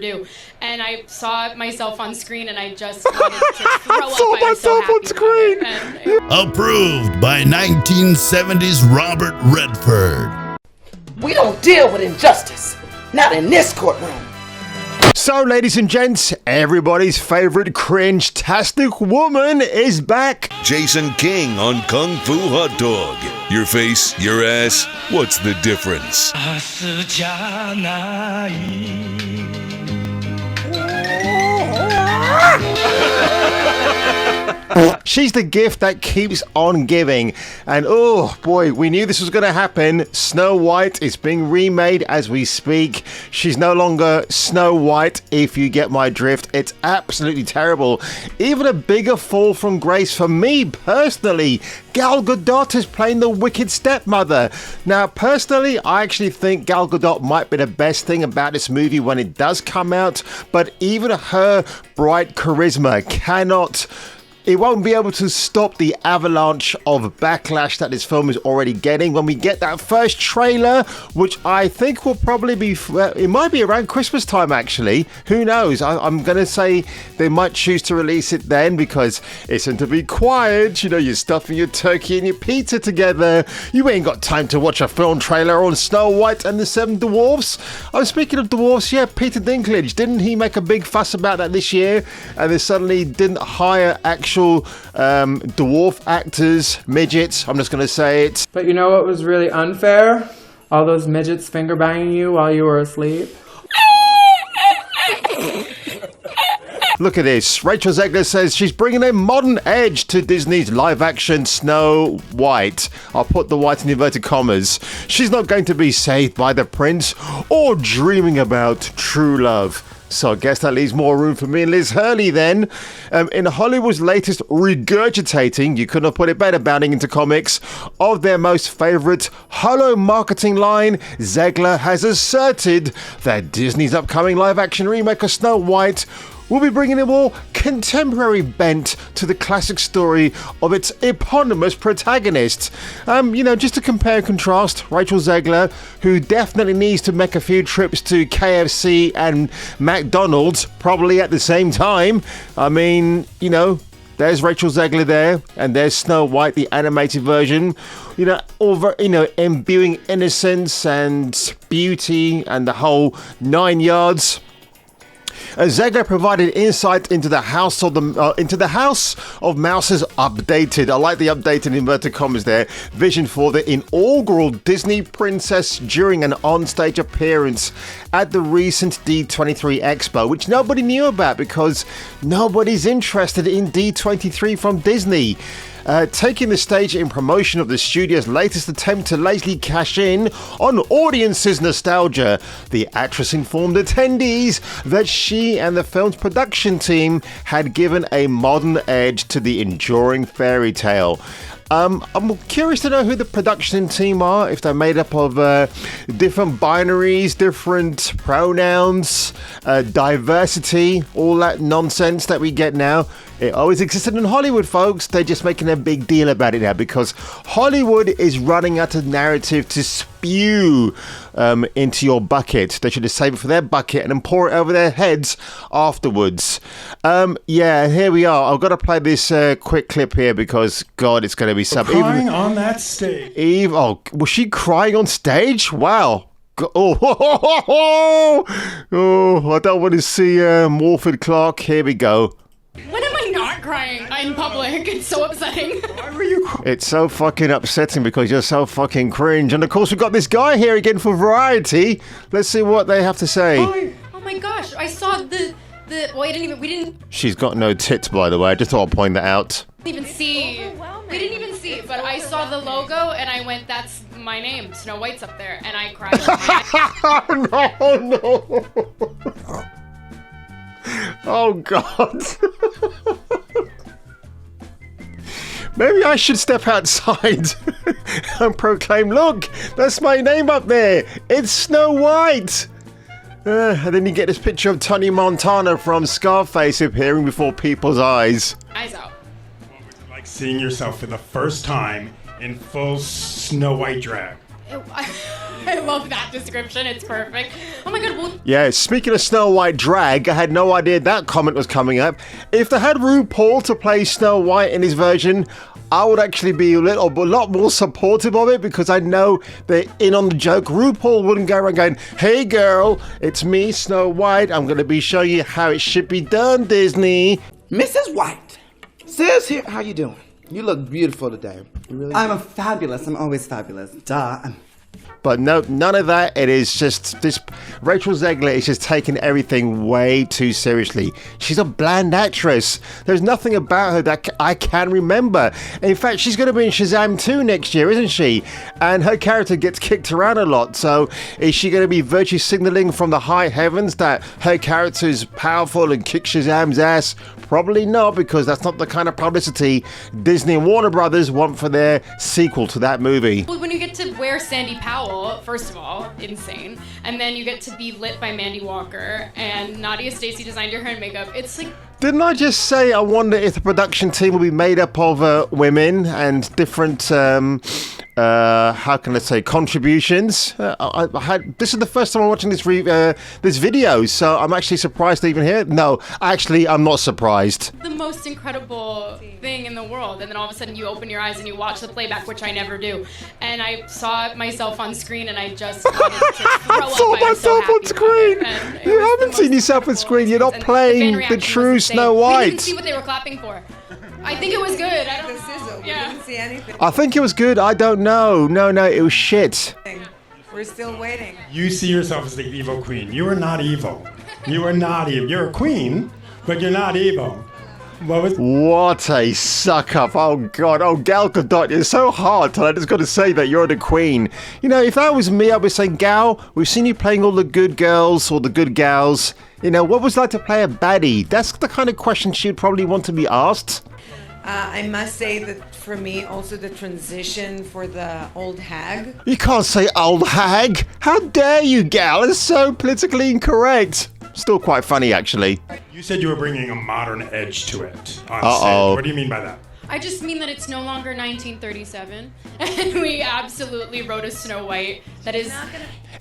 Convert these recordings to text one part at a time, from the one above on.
do, and I saw myself on screen, and I just wanted to throw up. Saw myself on screen. Approved by 1970s Robert Redford. We don't deal with injustice, not in this courtroom. So, ladies and gents, everybody's favorite cringe-tastic woman is back. Jason King on Kung Fu Hot Dog. Your face, your ass, what's the difference? She's the gift that keeps on giving. And oh boy, we knew this was going to happen. Snow White is being remade as we speak. She's no longer Snow White, if you get my drift. It's absolutely terrible. Even a bigger fall from grace for me personally. Gal Gadot is playing the wicked stepmother. Now, personally, I actually think Gal Gadot might be the best thing about this movie when it does come out. But even her bright charisma cannot... It won't be able to stop the avalanche of backlash that this film is already getting. When we get that first trailer, which I think will probably be, it might be around Christmas time actually. Who knows? I'm going to say they might choose to release it then because it's going to be quiet. You know, you're stuffing your turkey and your pizza together. You ain't got time to watch a film trailer on Snow White and the Seven Dwarfs. Oh, speaking of dwarfs, yeah, Peter Dinklage. Didn't he make a big fuss about that this year? And they suddenly didn't hire actual dwarf actors, midgets, I'm just going to say it. But you know what was really unfair? All those midgets finger banging you while you were asleep. Look at this. Rachel Zegler says she's bringing a modern edge to Disney's live-action Snow White. I'll put the white in inverted commas. She's not going to be saved by the prince or dreaming about true love. So I guess that leaves more room for me and Liz Hurley then. In Hollywood's latest regurgitating, you couldn't have put it better, bounding into comics, of their most favourite hollow marketing line, Zegler has asserted that Disney's upcoming live-action remake of Snow White will be bringing a more contemporary bent to the classic story of its eponymous protagonist. Just to compare and contrast, Rachel Zegler, who definitely needs to make a few trips to KFC and McDonald's, probably at the same time. There's Rachel Zegler there, and there's Snow White, the animated version. Imbuing innocence and beauty and the whole 9 yards. Zegler provided insight into the House of Mouse's updated, I like the updated inverted commas there, vision for the inaugural Disney princess during an onstage appearance at the recent D23 Expo, which nobody knew about because nobody's interested in D23 from Disney. Taking the stage in promotion of the studio's latest attempt to lazily cash in on audiences' nostalgia, the actress informed attendees that she and the film's production team had given a modern edge to the enduring fairy tale. I'm curious to know who the production team are, if they're made up of different binaries, different pronouns, diversity, all that nonsense that we get now. It always existed in Hollywood, folks. They're just making a big deal about it now because Hollywood is running out of narrative to spew into your bucket. They should have saved it for their bucket and then pour it over their heads afterwards. Here we are. I've got to play this quick clip here because, God, it's going to be something. Crying on that stage. Was she crying on stage? Wow. I don't want to see Morford Clark. Here we go. When am I not crying in public? It's so upsetting. Why were you crying? It's so fucking upsetting because you're so fucking cringe. And of course, we've got this guy here again for Variety. Let's see what they have to say. Oh my gosh, I saw we didn't She's got no tits, by the way. I just thought I'd point that out. even see. We didn't even see, but I saw the logo and I went, that's my name. Snow White's up there. And I cried. No. Oh, God. Maybe I should step outside and proclaim, look, that's my name up there. It's Snow White. And then you get this picture of Tony Montana from Scarface appearing before people's eyes. Eyes out. Like seeing yourself for the first time in full Snow White drag. I love that description. It's perfect. Oh my god. Well, Yeah, speaking of Snow White drag, I had no idea that comment was coming up. If they had RuPaul to play Snow White in his version, I would actually be a lot more supportive of it because I know they're in on the joke. RuPaul wouldn't go around going, "Hey girl, it's me, Snow White. I'm going to be showing you how it should be done, Disney." Mrs. White says here, how you doing? You look beautiful today. You really I'm fabulous. I'm always fabulous. Duh. But no, none of that. It is just this. Rachel Zegler is just taking everything way too seriously. She's a bland actress. There's nothing about her that I can remember. In fact, she's going to be in Shazam 2 next year, isn't she? And her character gets kicked around a lot. So is she going to be virtue signaling from the high heavens that her character is powerful and kicks Shazam's ass? Probably not, because that's not the kind of publicity Disney and Warner Brothers want for their sequel to that movie. well, when you get to wear Sandy Powell, first of all, insane. And then you get to be lit by Mandy Walker, and Nadia Stacey designed your hair and makeup. It's like, Didn't I just say I wonder if the production team will be made up of women and different, how can I say, contributions? This is the first time I'm watching this video, so I'm actually surprised to even hear it. No, actually, I'm not surprised. the most incredible thing in the world. And then all of a sudden you open your eyes and you watch the playback, which I never do. And I saw myself on screen and I just wanted to throw up. I saw I was so myself happy on about screen. it. And it You was the haven't most seen yourself on screen. You're not and playing fan the reaction true was insane. Snow We White. didn't see what they were clapping for. I think it was good. I don't know. We Yeah. didn't see anything. I think it was good. I don't know. No, it was shit. We're still waiting. You see yourself as the evil queen. You are not evil. You are not evil. You're a queen, but you're not evil. What a suck up. Oh god. Oh, Gal Gadot, you're so hard. I just got to say that you're the queen. You know, if that was me, I'd be saying, Gal, we've seen you playing all the good girls or the good gals. You know, what was it like to play a baddie? That's the kind of question she'd probably want to be asked. I must say that for me, also the transition for the old hag. You can't say old hag. How dare you, Gal? It's so politically incorrect. Still quite funny, actually. You said you were bringing a modern edge to it on Uh-oh. stage. What do you mean by that? I just mean that it's no longer 1937, and we absolutely wrote a Snow White that is.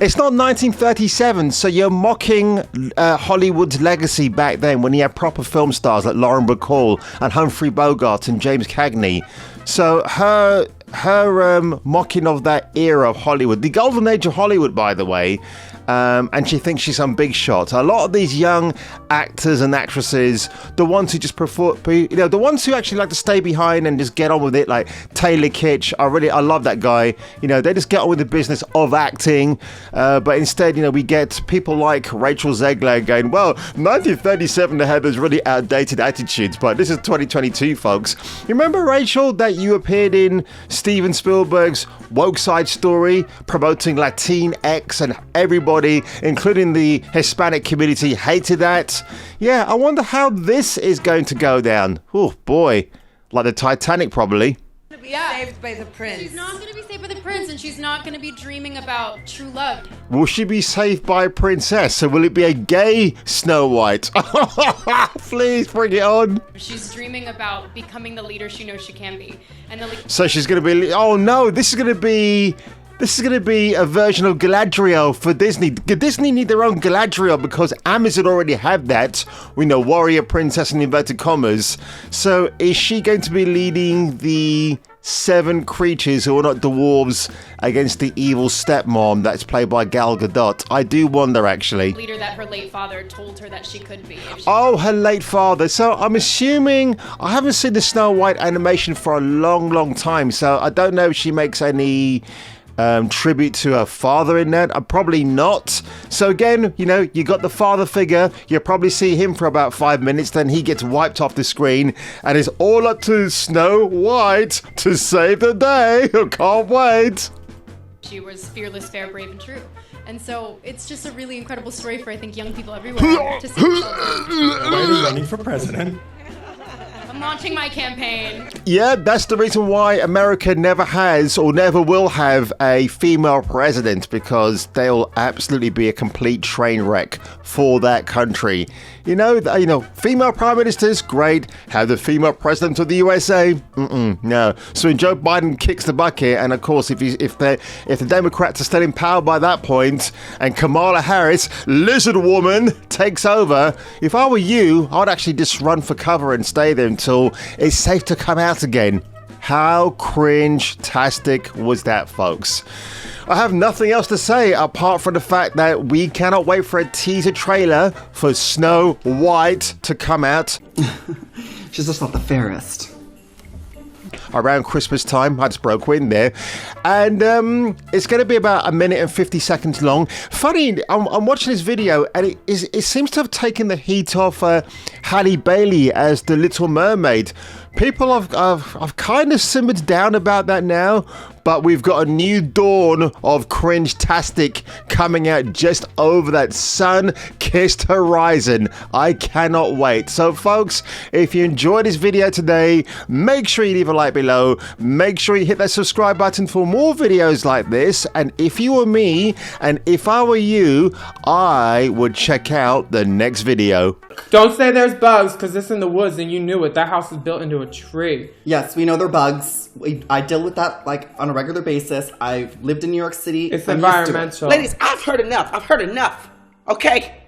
It's not 1937, so you're mocking Hollywood's legacy back then when you had proper film stars like Lauren Bacall and Humphrey Bogart and James Cagney. So her mocking of that era of Hollywood, the golden age of Hollywood, by the way, and she thinks she's some big shot. A lot of these young actors and actresses, the ones who just prefer, the ones who actually like to stay behind and just get on with it, like Taylor Kitsch. I love that guy. You know, they just get on with the business of acting. But instead, we get people like Rachel Zegler going, well, 1937 they had those really outdated attitudes, but this is 2022, folks. You remember, Rachel, that you appeared in Steven Spielberg's Woke Side Story, promoting Latinx, and everybody, including the Hispanic community, hated that? Yeah, I wonder how this is going to go down. Oh, boy. Like the Titanic, probably. Saved by the prince. She's not going to be saved by the prince, and she's not going to be dreaming about true love. Will she be saved by a princess? So will it be a gay Snow White? Please bring it on. She's dreaming about becoming the leader she knows she can be. And So she's going to be... Oh, no, this is going to be a version of Galadriel for Disney. Disney need their own Galadriel because Amazon already have that. We know warrior princess in inverted commas. So is she going to be leading the 7 creatures who are not dwarves against the evil stepmom that's played by Gal Gadot? I do wonder, actually. leader that her late father told her that she could be. Oh, her late father. So I'm assuming... I haven't seen the Snow White animation for a long, long time. So I don't know if she makes any... tribute to her father in that. Probably not. So again, you got the father figure. You'll probably see him for about 5 minutes, then he gets wiped off the screen, and it's all up to Snow White to save the day. I can't wait. She was fearless, fair, brave, and true. And so it's just a really incredible story for, I think, young people everywhere to see themselves in. Why are you running for president? I'm launching my campaign. Yeah, that's the reason why America never has or never will have a female president, because they'll absolutely be a complete train wreck for that country. You know, female prime ministers, great. Have the female president of the USA? No. So when Joe Biden kicks the bucket, and of course, if the Democrats are still in power by that point, and Kamala Harris, lizard woman, takes over, if I were you, I'd actually just run for cover and stay there until it's safe to come out again. How cringe-tastic was that, folks? I have nothing else to say apart from the fact that we cannot wait for a teaser trailer for Snow White to come out. She's just not the fairest. Around Christmas time, I just broke wind there, and it's going to be about 1 minute and 50 seconds long. Funny, I'm watching this video, and it seems to have taken the heat off Halle Bailey as the Little Mermaid. People have kind of simmered down about that now, but we've got a new dawn of cringe-tastic coming out just over that sun-kissed horizon. I cannot wait. So, folks, if you enjoyed this video today, make sure you leave a like below. Make sure you hit that subscribe button for more videos like this. And if you were me, and if I were you, I would check out the next video. Don't say there's bugs, because it's in the woods and you knew it. That house is built into a tree. Yes, we know they're bugs. I deal with that like on a regular basis. I've lived in New York City. It's I'm used to it. environmental. Ladies, I've heard enough. I've heard enough. Okay?